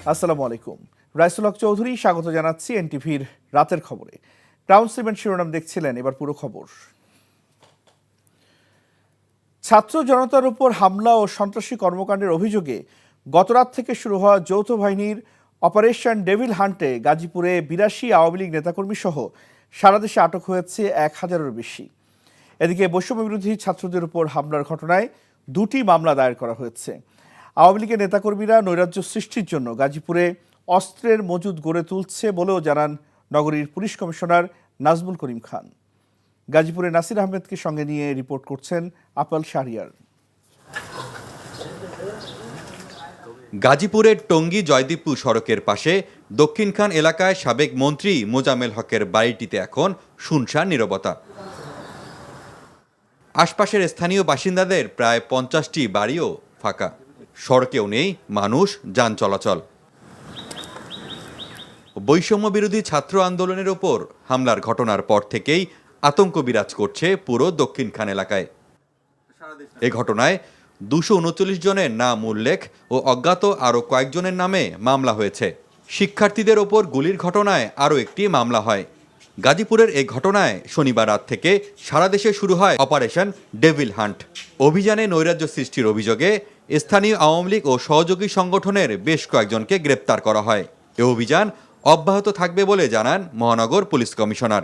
আসসালামু আলাইকুম। রাইসুল হক চৌধুরী স্বাগত জানাচ্ছি এনটিভির রাতের খবরে। ক্রাউন সিমেন্ট শিরোনাম দেখছিলেন, এবার পুরো খবর। ছাত্র জনতার উপর হামলা ও সন্ত্রাসী কর্মকাণ্ডের অভিযোগে গতরাত থেকে শুরু হওয়া যৌথ বাহিনীর অপারেশন ডেভিল হান্টে গাজীপুরে ৮২ আওয়ামী লীগ নেতাকর্মী সহ সারা দেশে আটক হয়েছে ১,০০০-এরও বেশি। এদিকে বৈষম্য বিরোধী ছাত্রদের উপর হামলার ঘটনায় ২টি মামলা দায়ের করা হয়েছে। আওয়ামী লীগের নেতাকর্মীরা নৈরাজ্য সৃষ্টির জন্য গাজীপুরে অস্ত্রের মজুদ গড়ে তুলছে বলেও জানান নগরীর পুলিশ কমিশনার নাজমুল করিম খান। গাজীপুরে নাসির আহমেদকে সঙ্গে নিয়ে রিপোর্ট করছেন আপেল শাহরিয়ার। গাজীপুরের টঙ্গী জয়দীপুর সড়কের পাশে দক্ষিণখান এলাকায় সাবেক মন্ত্রী মোজামেল হকের বাড়িটিতে এখন শুনশান নীরবতা। আশপাশের স্থানীয় বাসিন্দাদের প্রায় ৫০টি বাড়িও ফাঁকা, সড়কেও নেই মানুষ, যান চলাচল। বৈষম্য বিরোধী ছাত্র আন্দোলনের ওপর হামলার ঘটনার পর থেকেই আতঙ্ক বিরাজ করছে পুরো দক্ষিণখান এলাকায়। এ ঘটনায় ২৩৯ জনের নাম উল্লেখ ও অজ্ঞাত আরও কয়েকজনের নামে মামলা হয়েছে। শিক্ষার্থীদের ওপর গুলির ঘটনায় আরও একটি মামলা হয়। গাজীপুরের এই ঘটনায় শনিবার রাত থেকে সারা দেশে শুরু হয় অপারেশন ডেভিল হান্ট। অভিযানে নৈরাজ্য সৃষ্টির অভিযোগে স্থানীয় আওয়ামী লীগ ও সহযোগী সংগঠনের বেশ কয়েকজনকে গ্রেপ্তার করা হয়। এ অভিযান অব্যাহত থাকবে বলে জানান মহানগর police commissioner.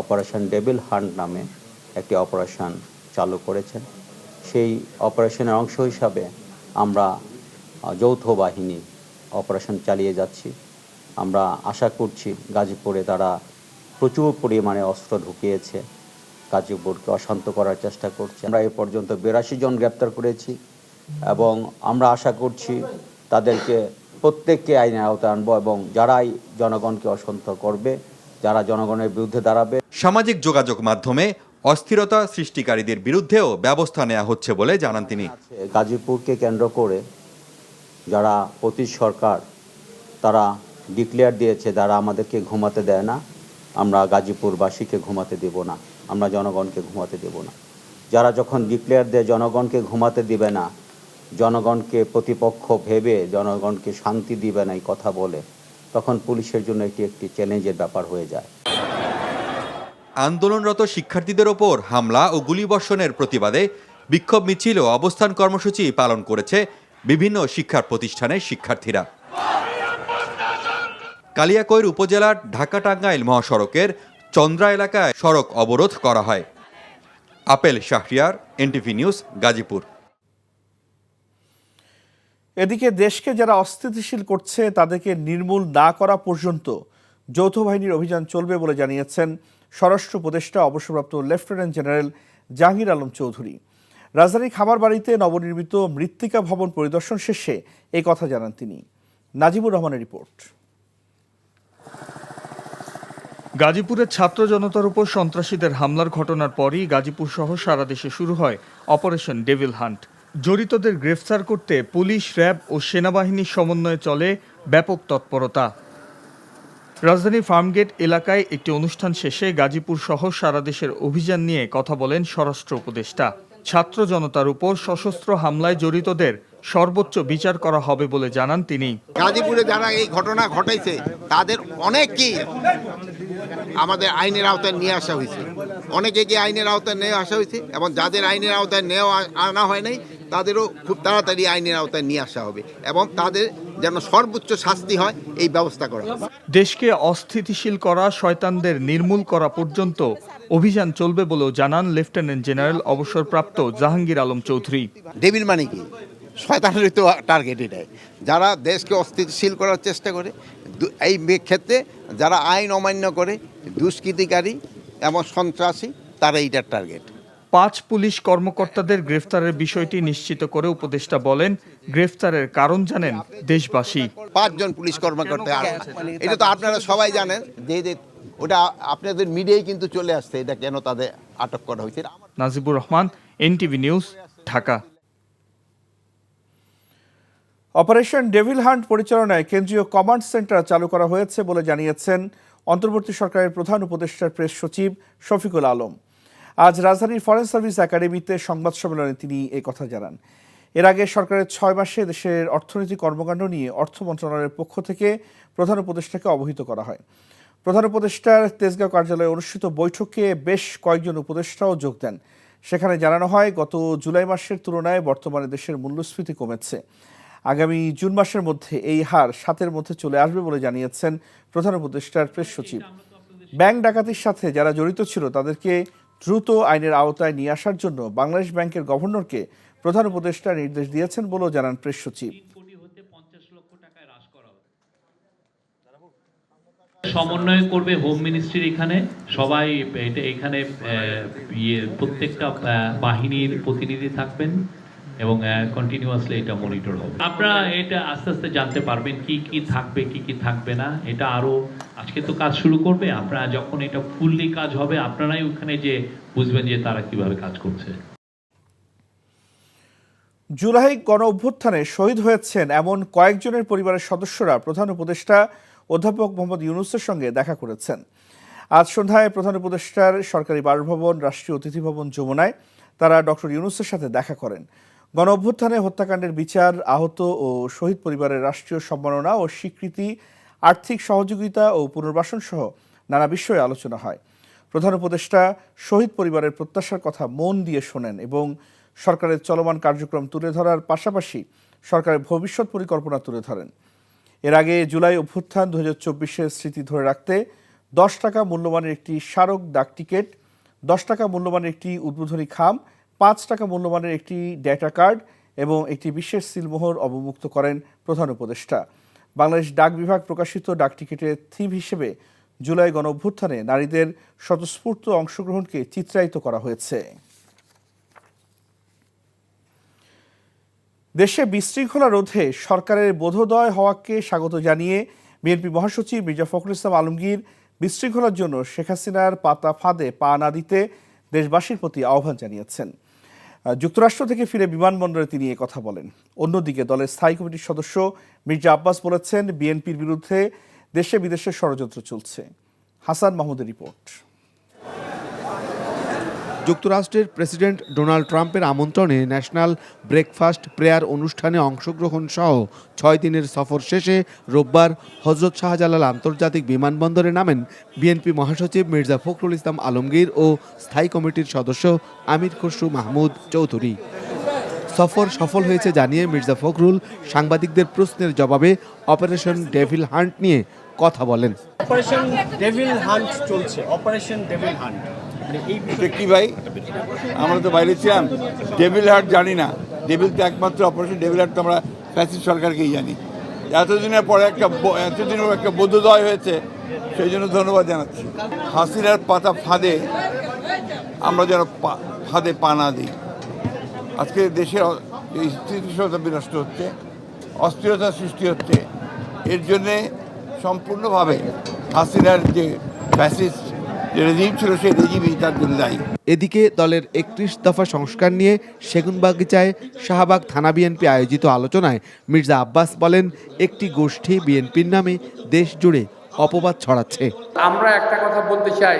Operation devil hunt নামে একটি অপারেশন চালু করেছেন। সেই অপারেশনের অংশ হিসাবে আমরা যৌথ বাহিনী অপারেশন চালিয়ে যাচ্ছি। আমরা আশা করছি গাজীপুরে তারা প্রচুর পরিমাণে অস্ত্র ঢুকিয়েছে, গাজীপুরকে অশান্ত করার চেষ্টা করছে। আমরা এ পর্যন্ত ৮২ জন গ্রেপ্তার করেছি এবং আমরা আশা করছি তাদেরকে প্রত্যেককে আইনের আওতায় আনবো এবং যারাই জনগণকে অশান্ত করবে, যারা জনগণের বিরুদ্ধে দাঁড়াবে। সামাজিক যোগাযোগ মাধ্যমে অস্থিরতা সৃষ্টিকারীদের বিরুদ্ধেও ব্যবস্থা নেওয়া হচ্ছে বলে জানান তিনি। গাজীপুরকে কেন্দ্র করে যারা অতীত সরকার তারা ডিক্লেয়ার দিয়েছে, যারা আমাদেরকে ঘুমাতে দেয় না, আমরা গাজীপুরবাসীকে ঘুমাতে দেব না, আমরা জনগণকে ঘুমাতে দেব না। যারা যখন ডিক্লেয়ার দেয় জনগণকে ঘুমাতে দিবে না, জনগণকে প্রতিপক্ষ ভেবে জনগণকে শান্তি দিবে না, এই কথা বলে, তখন পুলিশের জন্য এটি একটি চ্যালেঞ্জের ব্যাপার হয়ে যায়। আন্দোলনরত শিক্ষার্থীদের ওপর হামলা ও গুলিবর্ষণের প্রতিবাদে বিক্ষোভ মিছিল ও অবস্থান কর্মসূচি পালন করেছে বিভিন্ন শিক্ষা প্রতিষ্ঠানের শিক্ষার্থীরা। কালিয়াকৈর উপজেলার ঢাকা-টাঙ্গাইল মহাসড়কের চন্দ্রা এলাকায় সড়ক অবরোধ করা হয়। Apple Shahriar, NTV news, Gazipur. এদিকে দেশকে যারা অস্থিতিশীল করছে তাদেরকে নির্মূল না করা পর্যন্ত যৌথ বাহিনীর অভিযান চলবে বলে জানিয়েছেন স্বরাষ্ট্র উপদেষ্টা অবসরপ্রাপ্ত লেফটেন্যান্ট জেনারেল জাহাঙ্গীর আলম চৌধুরী। রাজধানীর খামারবাড়িতে নবনির্মিত মৃত্তিকা ভবন পরিদর্শন শেষে এই কথা জানান তিনি। নাজিবুর রহমানের রিপোর্ট। গাজীপুরের ছাত্র জনতার উপর সন্ত্রাসীদের হামলার ঘটনার পরই গাজীপুর সহ সারা দেশে শুরু হয় অপারেশন ডেভিল হান্ট। জড়িতদের গ্রেফতার করতে পুলিশ, র্যাব ও সেনাবাহিনীর সমন্বয়ে চলে ব্যাপক তৎপরতা। রাজধানীর ফার্মগেট এলাকায় একটি অনুষ্ঠান শেষে গাজীপুর সহ সারা দেশের অভিযান নিয়ে কথা বলেন স্বরাষ্ট্র উপদেষ্টা। ছাত্র জনতার উপর সশস্ত্র হামলায় জড়িতদের সর্বোচ্চ বিচার করা হবে বলে জানান তিনি। গাজীপুরে যারা এই ঘটনা ঘটাইছে তাদের অনেককেই আমাদের আইনের আওতায় নিয়ে আসা হয়েছে, অনেকে আইনের আওতায় নিয়ে আসা হয়েছে এবং যাদের আইনের আওতায় আনা হয় নাই তাদেরও খুব তাড়াতাড়ি আইনের আওতায় নিয়ে আসা হবে এবং তাদের যেন সর্বোচ্চ শাস্তি হয় এই ব্যবস্থা করা হবে। দেশকে অস্থিতিশীল করা, শয়তানদের নির্মূল করা পর্যন্ত অভিযান চলবে বলেও জানান লেফটেন্যান্ট জেনারেল অবসরপ্রাপ্ত জাহাঙ্গীর আলম চৌধুরী। ডেভিল মানে কি? শয়তানের তো টার্গেট এটাই, যারা দেশকে অস্থিতিশীল করার চেষ্টা করে, এই ক্ষেত্রে যারা আইন অমান্য করে, দুষ্কৃতিকারী এবং সন্ত্রাসী, তারা এইটার টার্গেট। ৫ পুলিশ কর্মকর্তাদের গ্রেফতারের বিষয়টি নিশ্চিত করে উপদেষ্টা বলেন, গ্রেফতারের কারণ জানেন দেশবাসী। ৫ জন পুলিশ কর্মকর্তা, এটা তো আপনারা সবাই জানেন যে ওটা আপনাদের মিডিয়ায় কিন্তু চলে আসছে, এটা কেন তাদের আটক করা হয়েছে। Najibur Rahman, NTV news, Dhaka. Operation devil hunt পরিচালনায় কেন্দ্রীয় কমান্ড সেন্টার চালু করা হয়েছে বলে জানিয়েছেন অন্তর্বর্তী সরকারের প্রধান উপদেষ্টার প্রেস সচিব শফিকুল আলম। আজ রাজধানীর ফরেন সার্ভিস একাডেমিতে সংবাদ সম্মেলনে তিনি এই কথা জানান। এর আগে সরকারের 6 মাসে দেশের অর্থনৈতিক কর্মকাণ্ড নিয়ে অর্থ মন্ত্রণালয়ের পক্ষ থেকে প্রধান উপদেষ্টাকে অবহিত করা হয়। প্রধান উপদেষ্টার তেজগাঁও কার্যালয়ে অনুষ্ঠিত বৈঠকে বেশ কয়েকজন উপদেষ্টাও যোগ দেন। সেখানে জানানো হয়, গত জুলাই মাসের তুলনায় বর্তমানে দেশের মূল্যস্ফীতি কমেছে। আগামী জুন মাসের মধ্যে এই হার 7-এর মধ্যে চলে আসবে বলে জানিয়েছেন প্রধান উপদেষ্টার প্রেস সচিব। ব্যাংক ডাকাতির সাথে যারা জড়িত ছিল তাদেরকে দ্রুত আইনের আওতায় নিয়ে আসার জন্য বাংলাদেশ ব্যাংকের গভর্নরকে প্রধান উপদেষ্টা নির্দেশ দিয়েছেন বলেও জানান প্রেস সচিব। সমন্বয় করবে হোম মিনিস্ট্রির এখানে সবাই এখানে প্রত্যেকটা বাহিনীর প্রতিনিধি থাকবেন এবং কন্টিনিউয়াসলি এটা মনিটর হবে। আপনারা এটা আস্তে আস্তে জানতে পারবেন কি কি থাকবে কি কি থাকবে না। এটা আরো আজকে তো কাজ শুরু করবে, আপনারা যখন এটা ফুললি কাজ হবে আপনারাই ওখানে যে বুঝবেন যে তারা কিভাবে কাজ করছে। জুলাই গণ অভ্যুত্থানে শহীদ হয়েছেন এমন কয়েকজনের পরিবারের সদস্যরা প্রধান উপদেষ্টা অধ্যাপক মোহাম্মদ ইউনূসের সঙ্গে দেখা করেছেন। আজ সন্ধ্যায় প্রধান উপদেষ্টার সরকারি বাসভবন রাষ্ট্রীয় অতিথি ভবন যমুনায় তারা ডক্টর ইউনূসের সাথে দেখা করেন। গণ অভ্যুত্থানে হত্যাকাণ্ডের বিচার, আহত ও শহীদ পরিবারের রাষ্ট্রীয় সম্মাননা ও স্বীকৃতি, আর্থিক সহযোগিতা ও পুনর্বাসন সহ নানা বিষয়ে আলোচনা হয়। প্রধান উপদেষ্টা শহীদ পরিবারের প্রত্যাশার কথা মন দিয়ে শোনেন এবং সরকারের চলমান কার্যক্রম তুলে ধরার পাশাপাশি সরকারের ভবিষ্যৎ পরিকল্পনা তুলে ধরেন। এর আগে জুলাই অভ্যুত্থান 2024-এর স্মৃতি ধরে রাখতে 10 টাকা মূল্যমানের একটি স্মারক ডাক টিকিট, 10 টাকা মূল্যমানের একটি উদ্বোধনী খাম, 5 টাকা মূল্যমানের একটি ডেটা কার্ড এবং একটি বিশেষ সিলমোহর অবমুক্ত করেন প্রধান উপদেষ্টা। বাংলাদেশ ডাক বিভাগ প্রকাশিত ডাক টিকিটের থিম হিসেবে জুলাই গণ অভ্যুত্থানে নারীদের স্বতঃস্ফূর্ত অংশগ্রহণকে চিত্রায়িত করা হয়েছে। দেশে বিশৃঙ্খলা রোধে সরকারের বোধোদয় হওয়াকে স্বাগত জানিয়ে বিএনপি মহাসচিব মির্জা ফখরুল ইসলাম আলমগীর বিশৃঙ্খলার জন্য শেখ হাসিনার পাতা ফাঁদে পা না দিতে দেশবাসীর প্রতি আহ্বান জানিয়েছেন। যুক্তরাষ্ট্র থেকে ফিরে বিমানবন্দরে তিনি কথা বলেন। অন্যদিকে দলের স্থায়ী কমিটির সদস্য মির্জা আব্বাস বলেছেন, বিএনপির বিরুদ্ধে দেশে বিদেশে ষড়যন্ত্র চলছে। হাসান মাহমুদের রিপোর্ট। যুক্তরাষ্ট্রের প্রেসিডেন্ট ডোনাল্ড ট্রাম্পের আমন্ত্রণে ন্যাশনাল ব্রেকফাস্ট প্রেয়ার অনুষ্ঠানে অংশগ্রহণ সহ 6 দিনের সফর শেষে রোববার হযরত শাহজালাল আন্তর্জাতিক বিমানবন্দরে নামেন বিএনপি মহাসচিব মির্জা ফখরুল ইসলাম আলমগীর ও স্থায়ী কমিটির সদস্য আমির খসরু মাহমুদ চৌধুরী। সফর সফল হয়েছে জানিয়ে মির্জা ফখরুল সাংবাদিকদের প্রশ্নের জবাবে অপারেশন ডেভিল হান্ট নিয়ে কথা বলেন। অপারেশন ডেভিল হান্ট চলছে, অপারেশন ডেভিল হান্ট কি ভাই, আমরা তো বাইরে ছিলাম, ডেভিল হান্ট জানি না। ডেভিল তো একমাত্র অপারেশন ডেভিল হান্ট তো আমরা ফ্যাসিস্ট সরকারকেই জানি। এতদিনের পরে এতদিনের একটা বোধোদয় হয়েছে, সেই জন্য ধন্যবাদ জানাচ্ছি। হাসিনার পাতা ফাঁদে আমরা যেন ফাঁদে পা না দিই। আজকে দেশের এই স্থিতিশীলতা বিনষ্ট হচ্ছে, অস্থিরতা সৃষ্টি হচ্ছে। এর জন্যে সম্পূর্ণভাবে হাসিনার যে ফ্যাসিস্ট যে রেজিম ছিল সেই রেজিমই তার জন্য দায়ী। এদিকে দলের 31 দফা সংস্কার নিয়ে সেগুনবাগিচায় শাহবাগ থানা বিএনপি আয়োজিত আলোচনায় মির্জা আব্বাস বলেন, একটি গোষ্ঠী বিএনপির নামে দেশ জুড়ে অপবাদ ছড়াচ্ছে। আমরা একটা কথা বলতে চাই,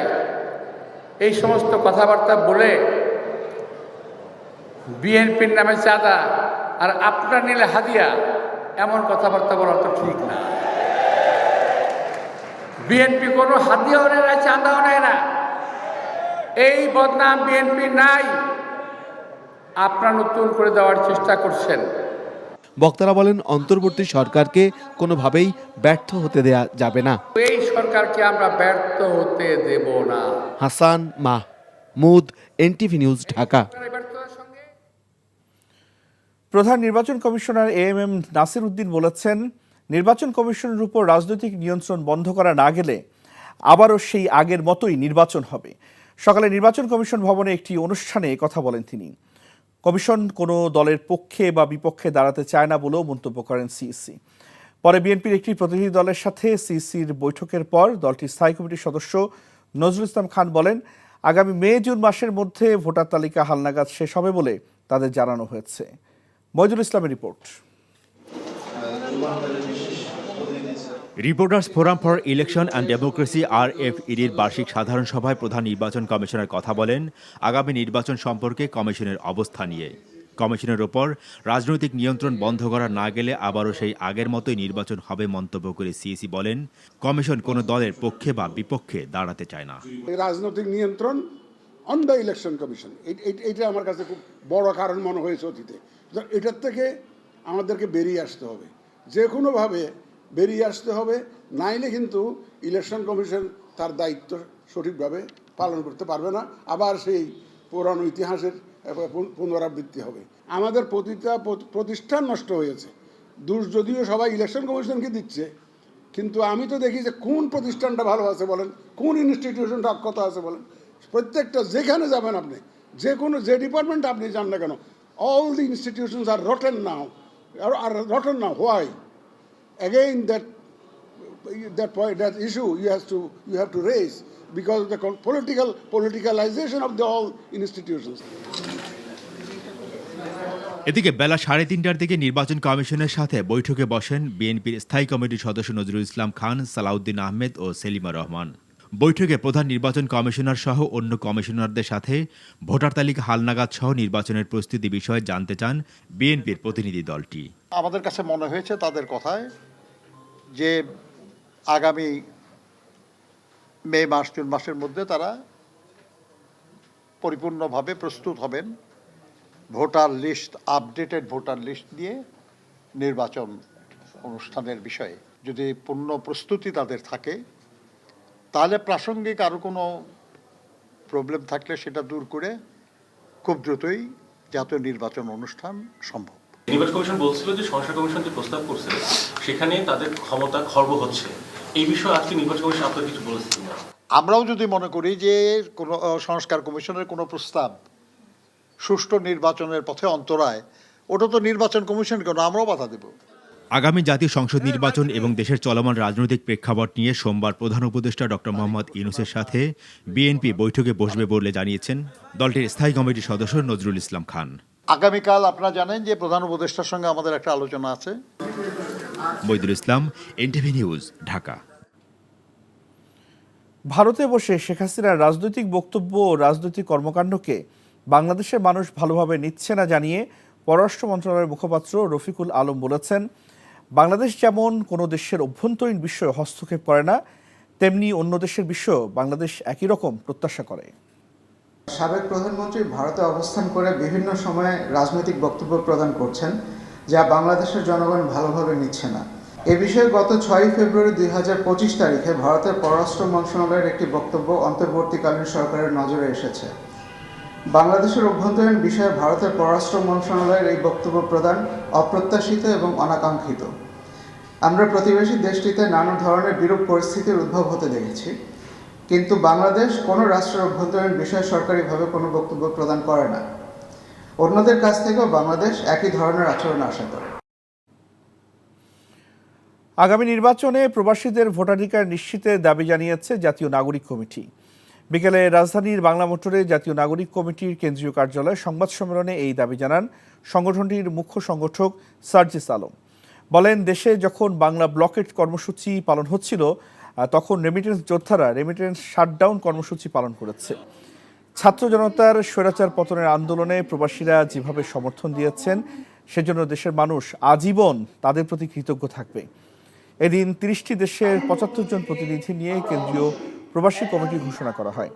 এই সমস্ত কথাবার্তা বলে বিএনপির নামে চাঁদা আর আপনার নিলে হাদিয়া, এমন কথাবার্তা বলা তো ঠিক না। বিএনপি কোনো হাদিয়াও নেয় না, চাঁদাও নেয় না, এই বদনাম বিএনপি নাই। আপনারা নতুন করে দেওয়ার চেষ্টা করছেন। বক্তারা বলেন, অন্তর্বর্তী সরকারকে কোনোভাবেই ব্যর্থ হতে দেয়া যাবে না। এই সরকারকে আমরা ব্যর্থ হতে দেব না। Hasan Mahmud, NTV news, Dhaka. প্রধান নির্বাচন কমিশনার এএমএম নাসির উদ্দিন বলেছেন, নির্বাচন কমিশনের উপর রাজনৈতিক নিয়ন্ত্রণ বন্ধ করা না গেলে আবারও সেই আগের মতোই নির্বাচন হবে। সকালে নির্বাচন কমিশন ভবনে একটি অনুষ্ঠানে কথা বলেন তিনি। কমিশন কোনো দলের পক্ষে বা বিপক্ষে দাঁড়াতে চায় না বলেও মন্তব্য করেন সিইসি। পরে বিএনপির একটি প্রতিনিধি দলের সাথে সিইসির বৈঠকের পর দলটির স্থায়ী কমিটির সদস্য নজরুল ইসলাম খান বলেন, আগামী মে-জুন মাসের মধ্যে ভোটার তালিকা হালনাগাদ শেষ হবে বলে তাদের জানানো হয়েছে। মইদুল ইসলামের report. Reporters forum for election and democracy RFEDর বার্ষিক সাধারণ সভায় প্রধান নির্বাচন কমিশনার কথা বলেন আগামী নির্বাচন সম্পর্কে কমিশনের অবস্থা নিয়ে। কমিশনের ওপর রাজনৈতিক নিয়ন্ত্রণ বন্ধ করা না গেলে আবারও সেই আগের মতোই নির্বাচন হবে মন্তব্য করে সিইসি বলেন, কমিশন কোনো দলের পক্ষে বা বিপক্ষে দাঁড়াতে চায় না। রাজনৈতিক নিয়ন্ত্রণ অন দ্য ইলেকশন কমিশন, এটা আমার কাছে খুব বড় কারণ মনে হয়েছে অতীতে। এটার থেকে আমাদেরকে বেরিয়ে আসতে হবে, যে কোনোভাবে বেরিয়ে আসতে হবে, নাইলে কিন্তু ইলেকশন কমিশন তার দায়িত্ব সঠিকভাবে পালন করতে পারবে না, আবার সেই পুরানো ইতিহাসের পুনরাবৃত্তি হবে। আমাদের প্রতিটা প্রতিষ্ঠান নষ্ট হয়েছে, দোষ যদিও সবাই ইলেকশন কমিশনকে দিচ্ছে, কিন্তু আমি তো দেখি যে কোন প্রতিষ্ঠানটা ভালো আছে বলেন, কোন ইনস্টিটিউশনটা অক্ষত আছে বলেন। প্রত্যেকটা যেখানে যাবেন আপনি, যে ডিপার্টমেন্ট আপনি যান না কেন, all the institutions are rotten now. Why? Again, that issue you have to raise because of the politicalization of the all institutions. এদিকে বেলা 3:30টার দিকে নির্বাচন কমিশনের সাথে বৈঠকে বসেন বিএনপির স্থায়ী কমিটির সদস্য নজরুল ইসলাম খান, সালাউদ্দিন আহমেদ ও সেলিমা রহমান। বৈঠকে প্রধান নির্বাচন কমিশনার সহ অন্য কমিশনারদের সাথে ভোটার তালিকা হালনাগাদ সহ নির্বাচনের প্রস্তুতি বিষয়ে জানতে চান বিএনপির প্রতিনিধি দলটি। আমাদের কাছে মনে হয়েছে তাদের কথায় যে আগামী মে মাস, জুন মাসের মধ্যে তারা পরিপূর্ণভাবে প্রস্তুত হবেন voter list, updated voter list দিয়ে নির্বাচন অনুষ্ঠানের বিষয়ে। যদি পূর্ণ প্রস্তুতি তাদের থাকে, তাহলে প্রাসঙ্গিক আরও কোনো প্রবলেম থাকলে সেটা দূর করে খুব দ্রুতই জাতীয় নির্বাচন অনুষ্ঠান সম্ভব। নির্বাচন কমিশন বলছিল যে সংস্কার কমিশন যে প্রস্তাব করছে সেখানে তাদের ক্ষমতা খর্ব হচ্ছে, এই বিষয়ে আজকে নির্বাচন কমিশন আপনার কিছু বলেছে না? আমরাও যদি মনে করি যে কোনো সংস্কার কমিশনের কোনো প্রস্তাব সুষ্ঠু নির্বাচনের পথে অন্তরায়, ওটা তো নির্বাচন কমিশন কেন, আমরাও বাধা দেব। আগামী জাতীয় সংসদ নির্বাচন এবং দেশের চলমান রাজনৈতিক প্রেক্ষাপট নিয়ে সোমবার প্রধান উপদেষ্টা ডক্টর মোহাম্মদ ইউনূসের সাথে বিএনপি বৈঠকে বসবে বলে জানিয়েছেন দলটির স্থায়ী কমিটির সদস্য নজরুল ইসলাম খান। আগামীকাল আপনারা জানেন যে প্রধান উপদেষ্টার সঙ্গে আমাদের একটা আলোচনা আছে। মইদুল ইসলাম, এনটিভি নিউজ, ঢাকা। ভারতে বসে শেখ হাসিনার রাজনৈতিক বক্তব্য ও রাজনৈতিক কর্মকাণ্ডকে বাংলাদেশের মানুষ ভালোভাবে নিচ্ছে না জানিয়ে পররাষ্ট্র মন্ত্রণালয়ের মুখপাত্র রফিকুল আলম বলেছেন, বাংলাদেশ যেমন কোনো দেশের অভ্যন্তরীণ বিষয়ে হস্তক্ষেপ করে না, তেমনি অন্য দেশের বিষয়েও বাংলাদেশ একই রকম প্রত্যাশা করে। সাবেক প্রধানমন্ত্রী ভারতে অবস্থান করে বিভিন্ন সময়ে রাজনৈতিক বক্তব্য প্রদান করছেন, যা বাংলাদেশের জনগণ ভালোভাবে নিচ্ছে না। এ বিষয়ে গত 6 ফেব্রুয়ারি 2025 তারিখে ভারতের পররাষ্ট্র মন্ত্রণালয়ের একটি বক্তব্য অন্তর্বর্তীকালীন সরকারের নজরে এসেছে। বাংলাদেশের অভ্যন্তরীণ বিষয়ে ভারতের পররাষ্ট্র মন্ত্রণালয়ের এই বক্তব্য প্রদান অপ্রত্যাশিত এবং অনাকাঙ্ক্ষিত। আমরা প্রতিবেশী দেশটিতে নানা ধরনের বিরূপ পরিস্থিতির উদ্ভব হতে দেখেছি, কিন্তু বাংলাদেশ কোনো রাষ্ট্রের অভ্যন্তরীণ বিষয়ে সরকারিভাবে কোনো বক্তব্য প্রদান করে না। অন্যদের কাছ থেকেও বাংলাদেশ একই ধরনের আচরণ আশা করে। আগামী নির্বাচনে প্রবাসীদের ভোটাধিকার নিশ্চিতের দাবি জানিয়েছে জাতীয় নাগরিক কমিটি। বিকেলে রাজধানীর বাংলা মোটরে জাতীয় নাগরিক কমিটির কেন্দ্রীয় কার্যালয়ে সংবাদ সম্মেলনে এই দাবি জানান সংগঠনটির মুখ্য সংগঠক সার্জিস আলম। বলেন, দেশে যখন বাংলা ব্লকেট কর্মসূচি পালন হচ্ছিল, তখন রেমিটেন্স যোদ্ধারা রেমিটেন্স শাটডাউন কর্মসূচি পালন করেছে। ছাত্র জনতার স্বৈরাচার পতনের আন্দোলনে প্রবাসীরা যেভাবে সমর্থন দিয়েছেন, সেজন্য দেশের মানুষ আজীবন তাদের প্রতি কৃতজ্ঞ থাকবে। এদিন 30টি দেশের 75 জন প্রতিনিধি নিয়ে কেন্দ্রীয় প্রবাসী কমিটি ঘোষণা করা হয়।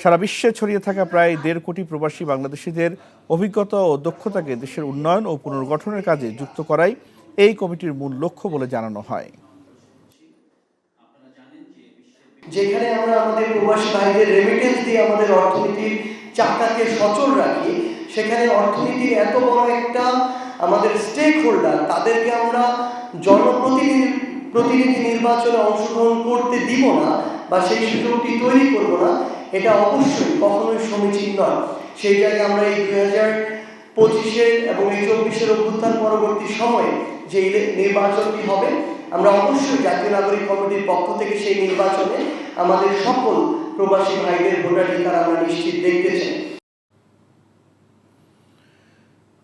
সারা বিশ্বে ছড়িয়ে থাকা প্রায় 1.5 কোটি প্রবাসী বাংলাদেশিদের অভিজ্ঞতা ও দক্ষতাকে দেশের উন্নয়ন ও পুনর্গঠনের কাজে যুক্ত করাই এই কমিটির মূল লক্ষ্য বলে জানানো হয়। যেখানে আমরা আমাদের প্রবাসী ভাইদের রেমিটেন্স দিয়ে আমাদের অর্থনীতির চাকাকে সচল রাখি, সেখানে অর্থনীতির এত বড় একটা আমাদের স্টেক হোল্ডার, তাদেরকে আমরা জনপ্রতিনিধি নির্বাচনে অংশগ্রহণ করতে দিব না বা সেই সুযোগটি তৈরি করব না, এটা অবশ্যই কখনোই সমীচীন নয়। সেই জায়গায় আমরা এই 2025 এবং এই 24 অভ্যুত্থান পরবর্তী সময়ে যে নির্বাচনটি হবে, আমরা অবশ্যই জাতীয় নাগরিক কমিটির পক্ষ থেকে সেই নির্বাচনে আমাদের সকল প্রবাসী ভাইদের ভোটাধিকার আমরা নিশ্চিত দেখতে চাই।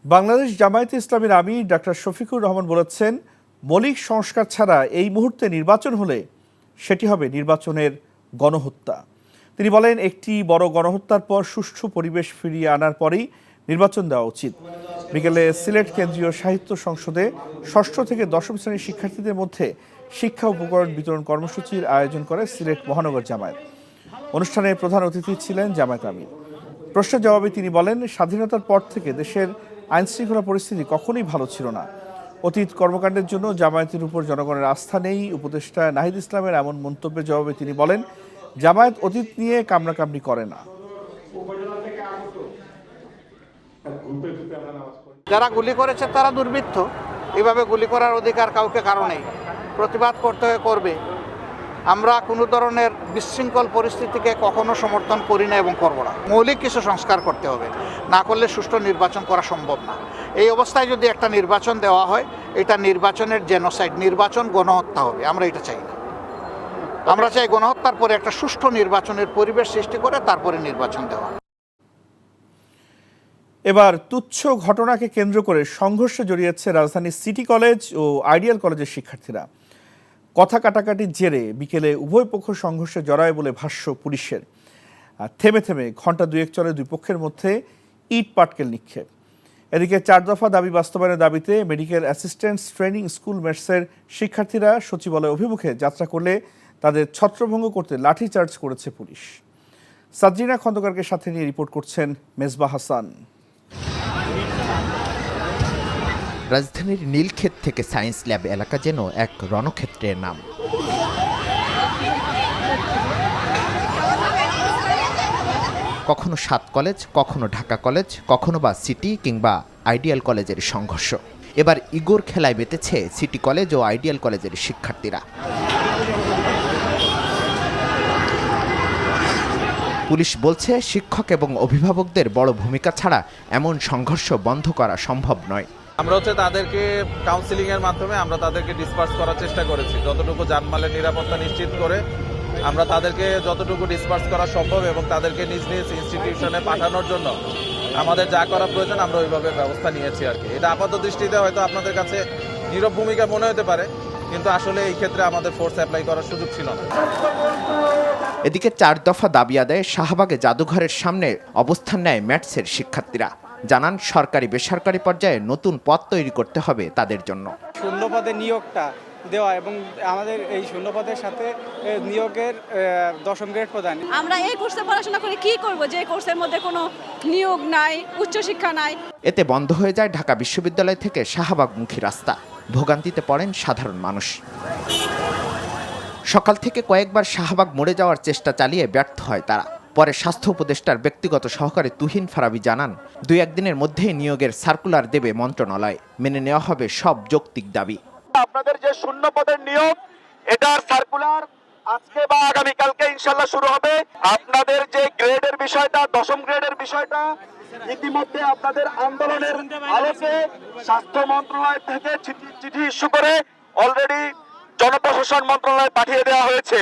বাংলাদেশ জামায়াতে ইসলামীর আমির ডাক্তার শফিকুর রহমান বলেছেন, মৌলিক সংস্কার ছাড়া এই মুহূর্তে নির্বাচন হলে সেটি হবে নির্বাচনের গণহত্যা। তিনি বলেন, একটি বড় গণহত্যার পর সুষ্ঠু পরিবেশ ফিরিয়ে আনার পরেই নির্বাচন দেওয়া উচিত। বিকেলে সিলেট কেন্দ্রীয় সাহিত্য সংসদে ষষ্ঠ থেকে দশম শ্রেণীর শিক্ষার্থীদের মধ্যে শিক্ষা উপকরণ বিতরণ কর্মসূচির আয়োজন করে সিলেট মহানগর জামায়াত। অনুষ্ঠানে প্রধান অতিথি ছিলেন জামায়াত আমির। প্রশ্নের জবাবে তিনি বলেন, স্বাধীনতার পর থেকে দেশের আইনশৃঙ্খলা পরিস্থিতি কখনোই ভালো ছিল না। অতীত কর্মকাণ্ডের জন্য জামায়াতের উপর জনগণের আস্থা নেই। উপদেষ্টা নাহিদ ইসলামের এমন মন্তব্যের জবাবে তিনি বলেন, জামায়াত অতীত নিয়ে কামড়াকামড়ি করে না। যারা গুলি করেছে তারা দুর্বৃত্ত। এভাবে গুলি করার অধিকার কাউকে কারো নেই। প্রতিবাদ করতে করবে। আমরা কোনো ধরনের বিশৃঙ্খল পরিস্থিতিকে কখনো সমর্থন করি না এবং করব না। মৌলিক কিছু সংস্কার করতে হবে, না করলে সুষ্ঠু নির্বাচন করা সম্ভব না। এই অবস্থায় যদি একটা নির্বাচন দেওয়া হয়, এটা নির্বাচনের জেনোসাইড, নির্বাচন গণহত্যা হবে। আমরা এটা চাই না। আমরা চাই গণহত্যার পরে একটা সুষ্ঠু নির্বাচনের পরিবেশ সৃষ্টি করে তারপরে নির্বাচন দেওয়া। এবার তুচ্ছ ঘটনাকে কেন্দ্র করে সংঘর্ষে জড়িয়েছে রাজধানীর সিটি কলেজ ও আইডিয়াল কলেজের শিক্ষার্থীরা। কথা কাটাকাটির জেরে বিকেলে উভয় পক্ষ সংঘর্ষে জড়ায় বলে ভাষ্য পুলিশের। থেমে থেমে ঘণ্টা দুয়েক চলে দুই পক্ষের মধ্যে ইট পাটকেল নিক্ষেপ। এদিকে 4 দফা দাবি বাস্তবায়নের দাবিতে মেডিকেল অ্যাসিস্ট্যান্টস ট্রেনিং স্কুল মেটসের শিক্ষার্থীরা সচিবালয় অভিমুখে যাত্রা করলে তাদের ছত্রভঙ্গ করতে লাঠিচার্জ করেছে পুলিশ। সাদরিনা খন্দকারকে সাথে নিয়ে রিপোর্ট করছেন মেজবাহ হাসান। রাজধানীর নীলক্ষেত থেকে সায়েন্স ল্যাব এলাকা যেন এক রণক্ষেত্রের নাম। কখনো 7 কলেজ, কখনো ঢাকা কলেজ, কখনো বা সিটি কিংবা আইডিয়াল কলেজের সংঘর্ষ। এবার ইগোর খেলায় মেতেছে সিটি কলেজ ও আইডিয়াল কলেজের শিক্ষার্থীরা। পুলিশ বলছে, শিক্ষক এবং অভিভাবকদের বড় ভূমিকা ছাড়া এমন সংঘর্ষ বন্ধ করা সম্ভব নয়। আমরা তাদেরকে কাউন্সিলিং এর মাধ্যমে আমরা তাদেরকে ডিসপার্স করার চেষ্টা করেছি, যতটুকু জানমালের নিরাপত্তা নিশ্চিত করে আমরা তাদেরকে যতটুকু ডিসপার্স করা সম্ভব এবং তাদেরকে নিজ নিজ ইনস্টিটিউশনে পাঠানোর জন্য আমাদের যা করা প্রয়োজন আমরা ওইভাবে ব্যবস্থা নিয়েছি আর কি। এটা আপাত দৃষ্টিতে হয়তো আপনাদের কাছে নীরব ভূমিকা মনে হতে পারে, কিন্তু আসলে এই ক্ষেত্রে আমাদের ফোর্স অ্যাপ্লাই করার সুযোগ ছিল না। এদিকে 4 দফা দাবি আদায়ে শাহবাগে জাদুঘরের সামনে অবস্থান নেয় ম্যাটসের শিক্ষার্থীরা। জানান, সরকারি বেসরকারি পর্যায়ে নতুন পদ তৈরি করতে হবে তাদের জন্য। শূন্যপদে নিয়োগটা দেওয়া এবং আমাদের এই শূন্যপদের সাথে নিয়োগের 10ম গ্রেড প্রদান। আমরা এই কোর্সে পড়াশোনা করে কি করব, যে কোর্সের মধ্যে কোনো নিয়োগ নাই, উচ্চশিক্ষা নাই। এতে বন্ধ হয়ে যায় ঢাকা বিশ্ববিদ্যালয় থেকে শাহবাগমুখী রাস্তা। ভোগান্তিতে পড়েন সাধারণ মানুষ। সকাল থেকে কয়েকবার শাহবাগ মোড়ে যাওয়ার চেষ্টা চালিয়ে ব্যর্থ হয় তারা। পরে স্বাস্থ্য উপদেষ্টার ব্যক্তিগত সহকারী তুহিন ফারাবি জানান, 2-1 দিনের মধ্যেই নিয়োগের সার্কুলার দেবে মন্ত্রণালয়। মেনে নেওয়া হবে সব যৌক্তিক দাবি। আপনাদের যে শূন্য পদের নিয়োগ, এটার সার্কুলার আজকে বা আগামীকালকে ইনশাল্লাহ শুরু হবে। আপনাদের যে গ্রেডের বিষয়টা, 10ম গ্রেডের বিষয়টা ইতিমধ্যে আপনাদের আন্দোলনের আলোকে স্বাস্থ্য মন্ত্রণালয় থেকে চিঠি ইস্যু করে অলরেডি জনপ্রশাসন মন্ত্রণালয়ে পাঠিয়ে দেওয়া হয়েছে।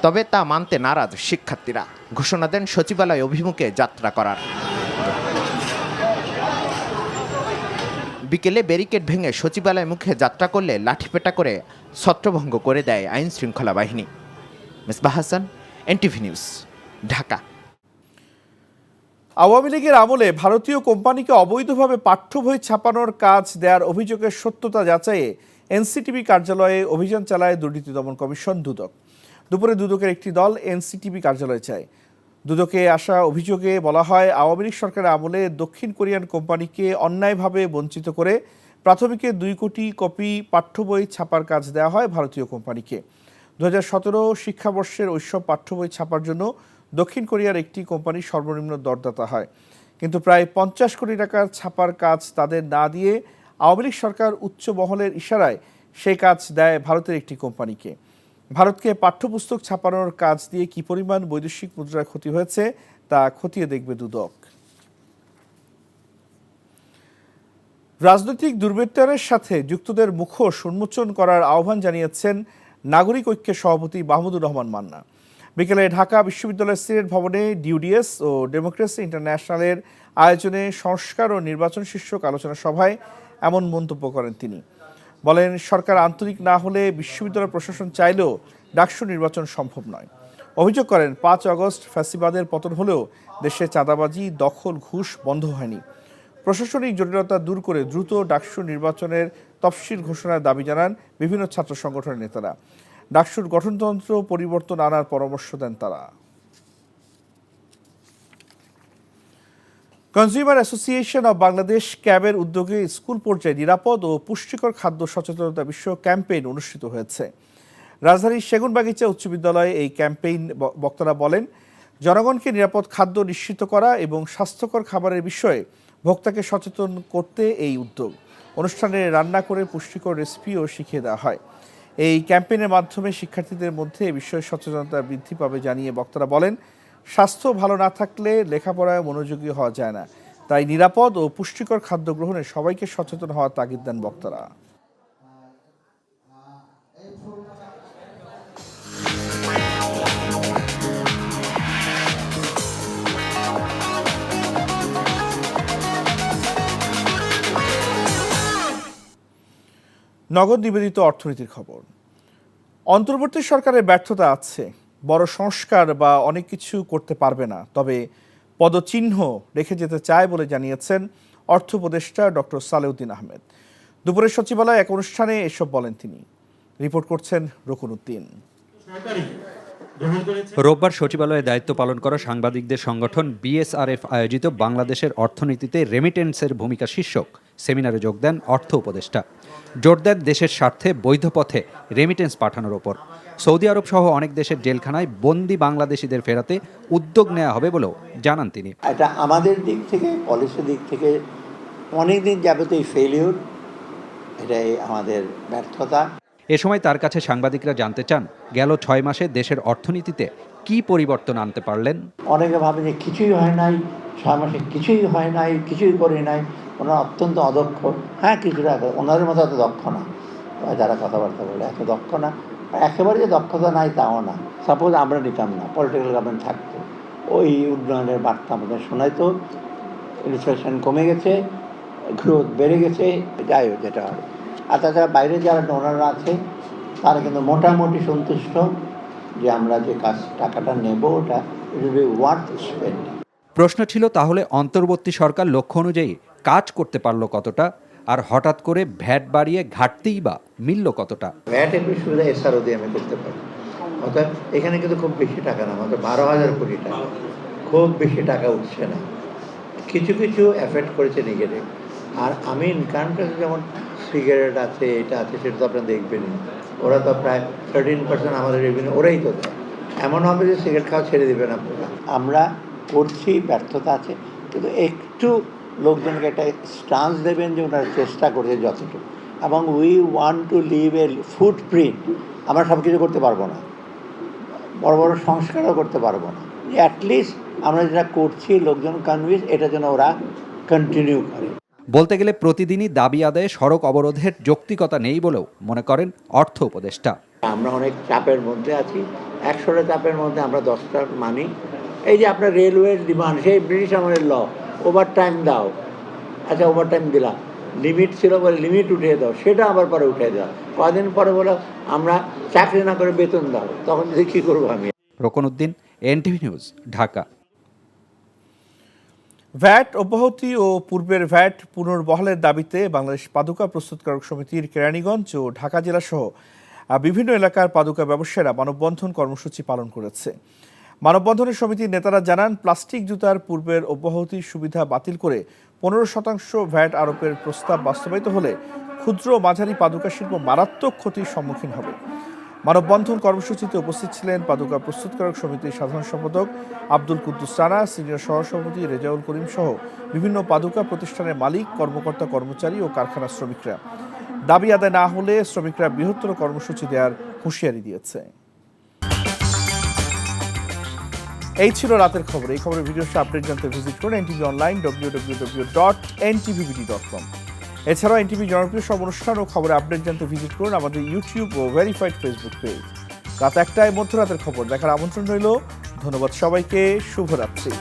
তবে তা মানতে নারাজ শিক্ষার্থীরা। ঘোষণা দেন সচিবালয় অভিমুখে যাত্রা করার। বিকেলে ব্যারিকেড ভেঙে সচিবালয় মুখে যাত্রা করলে লাঠিপেটা করে ছত্রভঙ্গ করে দেয় আইন শৃঙ্খলা বাহিনী। Mezbah Hasan, NTV news, Dhaka. আওয়ামী লীগের আমলে ভারতীয় কোম্পানিকে অবৈধভাবে পাঠ্য বই ছাপানোর কাজ দেওয়ার অভিযোগের সত্যতা যাচাইয়ে এনসিটিবি কার্যালয়ে অভিযান চালায় দুর্নীতি দমন কমিশন দুদক। দুপুরে দুদকের একটি দল এনসিটিবি কার্যালয়ে যায়। দুদকে আসা অভিযোগে বলা হয়, আওয়ামী লীগ সরকারের আমলে দক্ষিণ কোরিয়ান কোম্পানিকে অন্যায়ভাবে বঞ্চিত করে প্রাথমিকে 2 কোটি কপি পাঠ্য বই ছাপার কাজ দেওয়া হয় ভারতীয় কোম্পানিকে। 2017 শিক্ষাবর্ষের ওইসব পাঠ্য বই ছাপার জন্য দক্ষিণ কোরিয়ার একটি কোম্পানি সর্বনিম্ন দরদাতা হয়, কিন্তু প্রায় 50 কোটি টাকার ছাপার কাজ তাদের না দিয়ে আওয়ামী লীগ সরকার উচ্চ মহলের ইশারায় সেই কাজ দেয় ভারতের একটি কোম্পানিকে। ভারতকে পাঠ্যপুস্তক ছাপানোর কাজ দিয়ে কি পরিমাণ বৈদেশিক মুদ্রার ক্ষতি হয়েছে তা খতিয়ে দেখবে দুদক। রাজনৈতিক দুর্বৃত্তায়নের সাথে যুক্তদের মুখোশ উন্মোচন করার আহ্বান জানিয়েছেন নাগরিক ঐক্যের সভাপতি মাহমুদুর রহমান মান্না। বিকেলে ঢাকা বিশ্ববিদ্যালয়ের সিনেট ভবনে ডিউডিএস ও ডেমোক্রেসি ইন্টারন্যাশনালের আয়োজনে সংস্কার ও নির্বাচন শীর্ষক আলোচনা সভায় এমন মন্তব্য করেন তিনি। বলেন, সরকার আন্তরিক না হলে বিশ্ববিদ্যালয় প্রশাসন চাইলেও ডাকসু নির্বাচন সম্ভব নয়। অভিযোগ করেন 5 আগস্ট ফ্যাসিবাদের পতন হলেও দেশে চাঁদাবাজি, দখল, ঘুষ বন্ধ হয়নি। প্রশাসনিক জটিলতা দূর করে দ্রুত ডাকসু নির্বাচনের তফসিল ঘোষণার দাবি জানান বিভিন্ন ছাত্র সংগঠনের নেতারা। ডাকসুর গঠনতন্ত্র পরিবর্তন আনার পরামর্শ দেন তারা। কনজিউমার অ্যাসোসিয়েশন অব বাংলাদেশ ক্যাবের উদ্যোগে স্কুল পর্যায়ে নিরাপদ ও পুষ্টিকর খাদ্য সচেতনতা বিষয়ক ক্যাম্পেইন অনুষ্ঠিত হয়েছে। রাজধানীর সেগুনবাগিচা উচ্চ বিদ্যালয়ে এই ক্যাম্পেইন বক্তারা বলেন, জনগণকে নিরাপদ খাদ্য নিশ্চিত করা এবং স্বাস্থ্যকর খাবারের বিষয়ে ভোক্তাকে সচেতন করতে এই উদ্যোগ। অনুষ্ঠানে রান্না করে পুষ্টিকর রেসিপিও শিখিয়ে দেওয়া হয়। এই ক্যাম্পেইনের মাধ্যমে শিক্ষার্থীদের মধ্যে এ বিষয়ে সচেতনতা বৃদ্ধি পাবে জানিয়ে বক্তারা বলেন, স্বাস্থ্য ভালো না থাকলে লেখাপড়ায় মনোযোগী হওয়া যায় না। তাই নিরাপদ ও পুষ্টিকর খাদ্য গ্রহণে সবাইকে সচেতন হওয়ার তাগিদ দেন বক্তারা। নগদ নিবেদিত অর্থনীতির খবর। অন্তর্বর্তী সরকারের ব্যর্থতা আছে, বড় সংস্কার বা অনেক কিছু করতে পারবে না, তবে পদচিহ্ন রেখে যেতে চায় বলে জানিয়েছেন অর্থ উপদেষ্টা ডক্টর সালেউদ্দিন আহমেদ। দুপুরে সচিবালয়ে এক অনুষ্ঠানে এসব বলেন তিনি। রিপোর্ট করছেন রকুনউদ্দিন। রোববার সচিবালয়ে দায়িত্ব পালন করা সাংবাদিকদের সংগঠন বিএসআরএফ আয়োজিত বাংলাদেশের অর্থনীতিতে রেমিটেন্সের ভূমিকা শীর্ষক সেমিনারে যোগ দেন অর্থ উপদেষ্টা। জোর দেন দেশের স্বার্থে বৈধ পথে রেমিটেন্স পাঠানোর ওপর। সৌদি আরব সহ অনেক দেশের জেলখানায় বন্দি বাংলাদেশিদের ফেরাতে উদ্যোগ নেওয়া হবে বলেও জানান তিনি। এটা আমাদের দিক থেকে, পলিসি দিক থেকে অনেকদিন যাবতীয় ফেলিউর, এটাই আমাদের ব্যর্থতা। এ সময় তার কাছে সাংবাদিকরা জানতে চান, গেল 6 মাসে দেশের অর্থনীতিতে কি পরিবর্তন আনতে পারলেন। অনেকে ভাবে যে কিছুই হয় নাই, 6 মাসে কিছুই হয় নাই, কিছুই করে নাই, ওনারা অত্যন্ত অদক্ষ। হ্যাঁ, কিছুটা ওনাদের মতো এত দক্ষ না, যারা কথাবার্তা বলে এত দক্ষ না। একেবারে যে দক্ষতা নাই তাও না। সাপোজ আমরা নিতাম না, পলিটিক্যাল গভর্নমেন্ট থাকতো, ওই উন্নয়নের বার্তা আমাদের শোনাইতো, ইনফ্লেশন কমে গেছে, গ্রোথ বেড়ে গেছে, যাই হোক যেটা হবে। আর তাছাড়া বাইরে যারা ডোনাররা আছে তারা কিন্তু মোটামুটি সন্তুষ্ট যে আমরা যে টাকাটা নেব ওটা it will be worth spending. প্রশ্ন ছিল, তাহলে অন্তর্বর্তী সরকার লক্ষ্য অনুযায়ী কাজ করতে পারলো কতটা, আর হঠাৎ করে ভ্যাট বাড়িয়ে ঘাটতিই বা মিলল কতটা। ভ্যাট একটু সুবিধা এসআরও দিয়ে আমি করতে পারি, অর্থাৎ এখানে কিন্তু খুব বেশি টাকা না, মাত্র 12,000 কোটি টাকা, খুব বেশি টাকা উঠছে না। কিছু কিছু এফেক্ট করেছে নেগেটিভ। আর আমি ইনকাম ট্যাক্স যেমন সিগারেট আছে, এটা আছে, সেটা তো আপনারা দেখবেনই। ওরা তো প্রায় 13% আমাদের রেভিনিউ ওরাই তো দেয়। এমন হবে যে সিগারেট খাওয়া ছেড়ে দেবে না পুরো। আমরা করছি, ব্যর্থতা আছে, কিন্তু একটু লোকজনকে একটা স্টান্স দেবেন যে ওনারা চেষ্টা করছে যতটুকু। এবং we want to live a footprint. আমরা সব কিছু করতে পারবো না, বড় বড় সংস্কারও করতে পারবো না, অ্যাটলিস্ট আমরা যেটা করছি লোকজন কনভিন্স, এটা যেন ওরা কন্টিনিউ করে। বলতে গেলে প্রতিদিনই দাবি আদায়ে সড়ক অবরোধের যৌক্তিকতা নেই বলেও মনে করেন অর্থ উপদেষ্টা। আমরা অনেক চাপের মধ্যে আছি, 100টা চাপের মধ্যে আমরা 10টা মানি। এই যে আপনার রেলওয়ের ডিমান্ড, সেই ব্রিটিশ আমলের ল, ওভার টাইম দাও, আচ্ছা ওভার টাইম দিলাম, লিমিট ছিল বলে লিমিট উঠিয়ে দাও, সেটা আবার পরে উঠিয়ে দাও। কদিন পরে বলো আমরা চাকরি না করে বেতন দাও, তখন যদি কী করবো আমি। রকুনউদ্দিন, এনটিভি নিউজ, ঢাকা। ভ্যাট অব্যাহতি ও পূর্বের ভ্যাট পুনর্বহালের দাবিতে বাংলাদেশ পাদুকা প্রস্তুতকারক সমিতির কেরানীগঞ্জ ও ঢাকা জেলাসহ বিভিন্ন এলাকার পাদুকা ব্যবসায়ীরা মানববন্ধন কর্মসূচি পালন করেছে। মানববন্ধনের সমিতির নেতারা জানান, প্লাস্টিক জুতার পূর্বের অব্যাহতির সুবিধা বাতিল করে 15% ভ্যাট আরোপের প্রস্তাব বাস্তবায়িত হলে ক্ষুদ্র ও মাঝারি পাদুকা শিল্প মারাত্মক ক্ষতির সম্মুখীন হবে। মানববন্ধন কর্মসূচিতে উপস্থিত ছিলেন পাদুকা প্রস্তুতকারক সমিতির সাধারণ সম্পাদক আব্দুল কুদ্দুস রানা, সিনিয়র সহসভাপতি রেজাউল করিম সহ বিভিন্ন পাদুকা প্রতিষ্ঠানের মালিক, কর্মকর্তা, কর্মচারী ও কারখানা শ্রমিকরা। দাবি আদায় না হলে শ্রমিকরা বৃহত্তর কর্মসূচি দেওয়ার হুঁশিয়ারি দিয়েছে। এই ছিল রাতের খবর। এই খবরের ভিডিও আপডেট জানতে ভিজিট করুন এনটিভি অনলাইন www.ntvbd.com। এছাড়াও এনটিভি জনপ্রিয় সব অনুষ্ঠান ও খবরে আপডেট জানতে ভিজিট করুন আমাদের ইউটিউব ও ভেরিফাইড ফেসবুক পেজ। রাত 1টায় মধ্যরাতের খবর দেখার আমন্ত্রণ রইল। ধন্যবাদ সবাইকে, শুভরাত্রি।